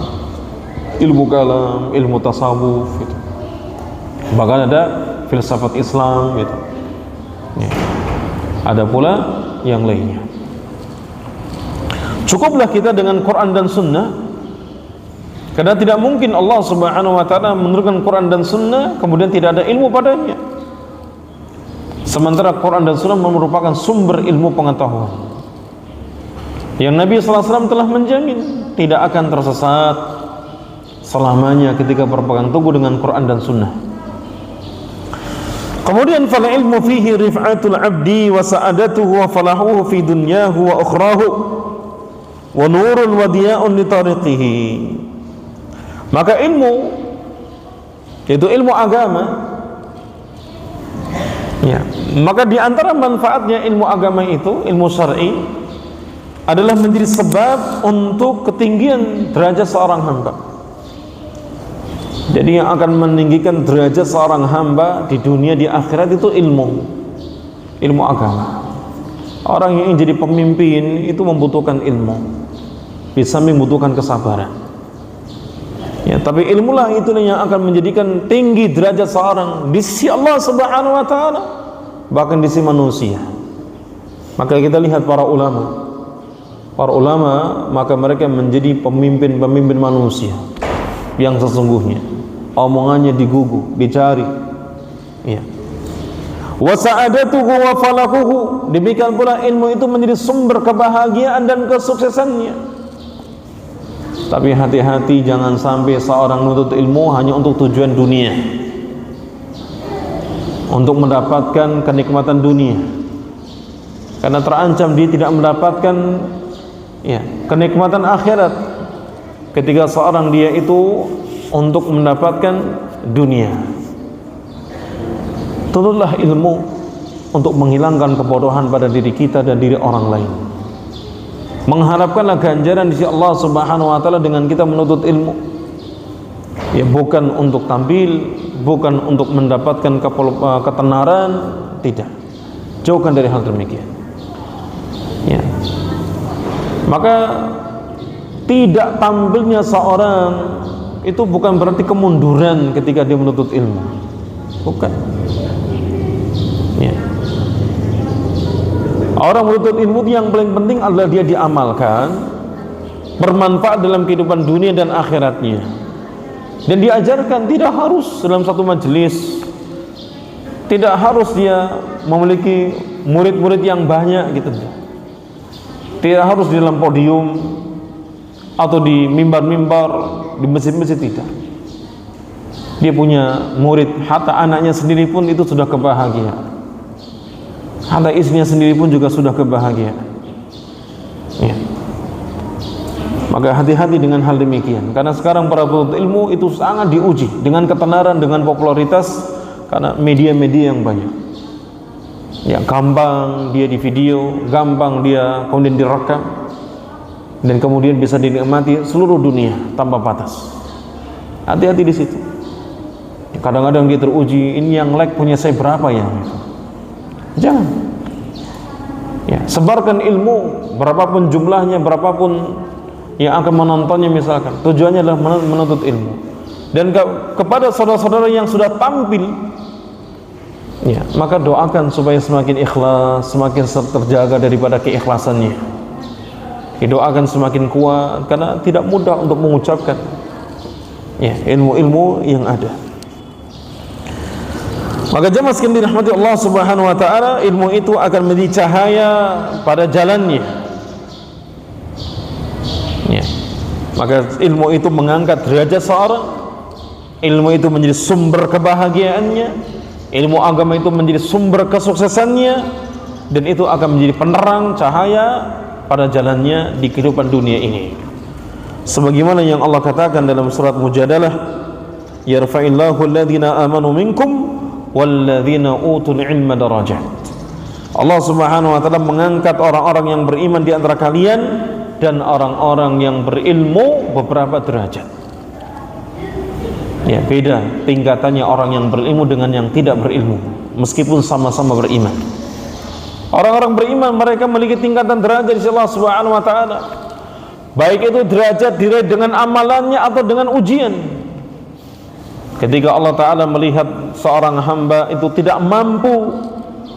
ilmu kalam, ilmu tasawuf gitu. Bahkan ada filsafat Islam gitu. Ya. Ada pula yang lainnya. Cukuplah kita dengan Quran dan Sunnah, karena tidak mungkin Allah Subhanahu wa ta'ala menurunkan Quran dan Sunnah kemudian tidak ada ilmu padanya. Sementara Quran dan Sunnah merupakan sumber ilmu pengetahuan yang Nabi SAW telah menjamin tidak akan tersesat selamanya ketika berpegang teguh dengan Quran dan Sunnah. Kemudian fal ilmu fihi rif'atul abdi wa sa'adatuhu wa falahuhu fi dunyahu wa ukhrahu wa nurun wa diya'un li tariqihi. Maka ilmu, yaitu ilmu agama, ya, maka di antara manfaatnya ilmu agama itu, ilmu syar'i, adalah menjadi sebab untuk ketinggian derajat seorang hamba. Jadi yang akan meninggikan derajat seorang hamba di dunia, di akhirat itu ilmu agama. Orang yang ingin jadi pemimpin itu membutuhkan ilmu, bisa membutuhkan kesabaran. Ya, tapi ilmulah itu yang akan menjadikan tinggi derajat seorang di sisi Allah Subhanahu wa ta'ala, bahkan di sisi manusia. Maka kita lihat para ulama, maka mereka menjadi pemimpin-pemimpin manusia yang sesungguhnya. Omongannya digugu, dicari. Ya. Wa sa'adatuhu wa falahuhu, demikian pula ilmu itu menjadi sumber kebahagiaan dan kesuksesannya. Tapi hati-hati, jangan sampai seorang menuntut ilmu hanya untuk tujuan dunia, untuk mendapatkan kenikmatan dunia, karena terancam dia tidak mendapatkan, ya, kenikmatan akhirat ketika seorang dia itu untuk mendapatkan dunia. Tuntutlah ilmu untuk menghilangkan kebodohan pada diri kita dan diri orang lain. Mengharapkanlah ganjaran di sisi Allah Subhanahu wa ta'ala dengan kita menuntut ilmu. Ya, bukan untuk tampil, bukan untuk mendapatkan ketenaran, tidak. Jauhkan dari hal demikian. Ya. Maka tidak tampilnya seorang itu bukan berarti kemunduran ketika dia menuntut ilmu. Bukan. Ya. Orang menuntut ilmu yang paling penting adalah dia diamalkan, bermanfaat dalam kehidupan dunia dan akhiratnya, dan diajarkan. Tidak harus dalam satu majelis, tidak harus dia memiliki murid-murid yang banyak gitu, tidak harus di dalam podium atau di mimbar-mimbar, di masjid-masjid, tidak. Dia punya murid, hatta anaknya sendiri pun itu sudah kebahagiaan. Hatta istrinya sendiri pun juga sudah kebahagiaan. Ya. Maka hati-hati dengan hal demikian, karena sekarang para penuntut ilmu itu sangat diuji dengan ketenaran, dengan popularitas, karena media-media yang banyak. Ya, gampang dia di video, gampang dia kemudian direkam, dan kemudian bisa dinikmati seluruh dunia tanpa batas. Hati-hati di situ. Kadang-kadang dia teruji, ini yang like punya saya berapa ya? Jangan. Ya, sebarkan ilmu berapapun jumlahnya, berapapun yang akan menontonnya misalkan. Tujuannya adalah menuntut ilmu. Dan kepada saudara-saudara yang sudah tampil, ya, maka doakan supaya semakin ikhlas, semakin terjaga daripada keikhlasannya. Didoakan semakin kuat, karena tidak mudah untuk mengucapkan, ya, ilmu-ilmu yang ada. Maka jemaah sekalian dirahmati Allah Subhanahu wa ta'ala, ilmu itu akan menjadi cahaya pada jalannya. Ya. Maka ilmu itu mengangkat derajat seorang, ilmu itu menjadi sumber kebahagiaannya, ilmu agama itu menjadi sumber kesuksesannya, dan itu akan menjadi penerang cahaya pada jalannya di kehidupan dunia ini. Sebagaimana yang Allah katakan dalam surat Mujadalah, yarfa'illahu alladhina amanu minkum walladzina utul ilma darajat. Allah Subhanahu wa ta'ala mengangkat orang-orang yang beriman di antara kalian dan orang-orang yang berilmu beberapa derajat. Ya, beda tingkatannya orang yang berilmu dengan yang tidak berilmu. meskipun sama-sama beriman. Orang-orang beriman mereka memiliki tingkatan derajat di sisi Allah Subhanahu wa taala. Baik itu derajat diraih dengan amalannya atau dengan ujian. Ketika Allah taala melihat seorang hamba itu tidak mampu,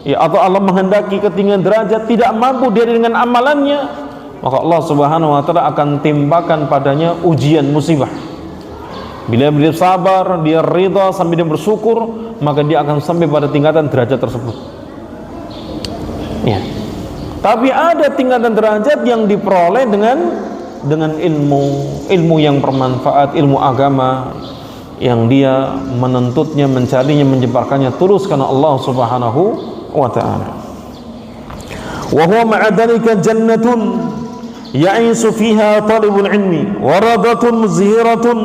ya, atau Allah menghendaki ketinggian derajat tidak mampu dia dengan amalannya, maka Allah Subhanahu wa taala akan timpakan padanya ujian musibah. Bila dia sabar, dia ridha sampai dia bersyukur, maka dia akan sampai pada tingkatan derajat tersebut. Ya. Tapi ada tingkatan derajat yang diperoleh dengan ilmu yang bermanfaat, ilmu agama yang dia menuntutnya, mencarinya, menyebarkannya tulus karena Allah Subhanahu wa taala. Wa huwa ma'a dzalika jannatun ya'isu fiha talibul ilmi wa radatun muzhiratun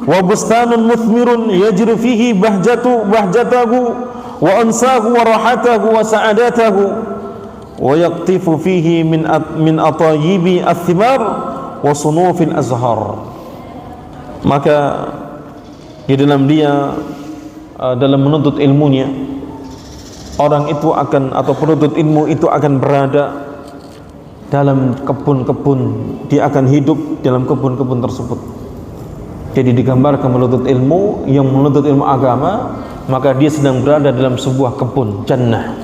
wa bustanun muthmirun yajri fihi bahjatahu wa ansahu wa rahatahu wa sa'adatahu wa yaqtifu fihi min atayibi ath-thimar wa sunufil azhar. Maka di dalam dia dalam menuntut ilmunya, orang itu akan, atau penuntut ilmu itu akan berada dalam kebun-kebun, dia akan hidup dalam kebun-kebun tersebut. Jadi digambarkan menuntut ilmu, yang menuntut ilmu agama, maka dia sedang berada dalam sebuah kebun jannah,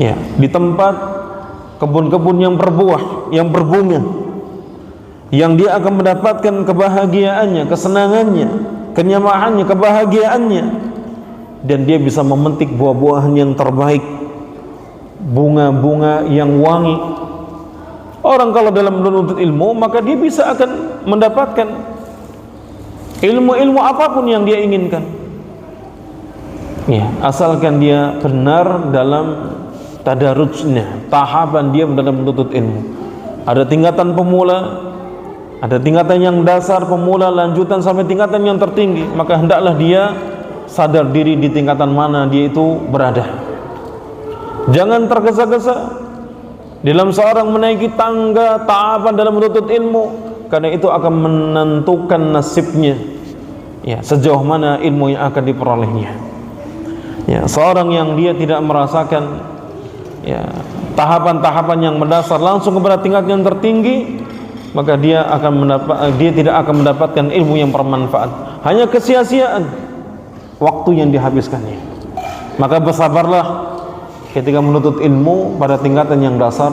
ya, di tempat kebun-kebun yang berbuah, yang berbunga, yang dia akan mendapatkan kebahagiaannya, kesenangannya, kenyamahannya, kebahagiaannya, dan dia bisa memetik buah-buahan yang terbaik, bunga-bunga yang wangi. Orang kalau dalam menuntut ilmu, maka dia bisa akan mendapatkan ilmu-ilmu apapun yang dia inginkan, ya, asalkan dia benar dalam tadarrujnya, tahapan dia dalam menuntut ilmu. Ada tingkatan pemula, ada tingkatan yang dasar, pemula, lanjutan sampai tingkatan yang tertinggi. Maka hendaklah dia sadar diri di tingkatan mana dia itu berada. Jangan tergesa-gesa dalam seorang menaiki tangga tahapan dalam menuntut ilmu, karena itu akan menentukan nasibnya, ya, sejauh mana ilmu yang akan diperolehnya. Ya, seorang yang dia tidak merasakan, ya, tahapan-tahapan yang mendasar langsung kepada tingkat yang tertinggi, maka dia tidak akan mendapatkan ilmu yang bermanfaat, hanya kesia-siaan waktu yang dihabiskannya. Maka bersabarlah ketika menuntut ilmu pada tingkatan yang dasar,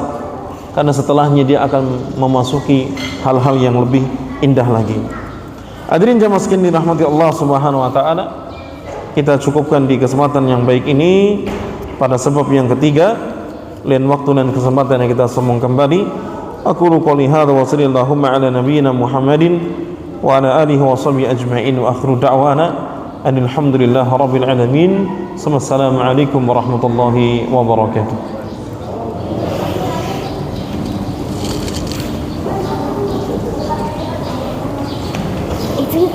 karena setelahnya dia akan memasuki hal-hal yang lebih indah lagi. Hadirin jamaah sekalian dirahmati Allah Subhanahu wa taala, kita cukupkan di kesempatan yang baik ini pada sebab yang ketiga. Lain waktu dan kesempatan yang kita sambung kembali. Aqulu qouli hadza wa sallallahu ala nabiyyina Muhammadin wa ala alihi wa sahbihi ajma'in wa akhiru da'wana alhamdulillahi rabbil alamin. Assalamu alaikum warahmatullahi wabarakatuh. Itu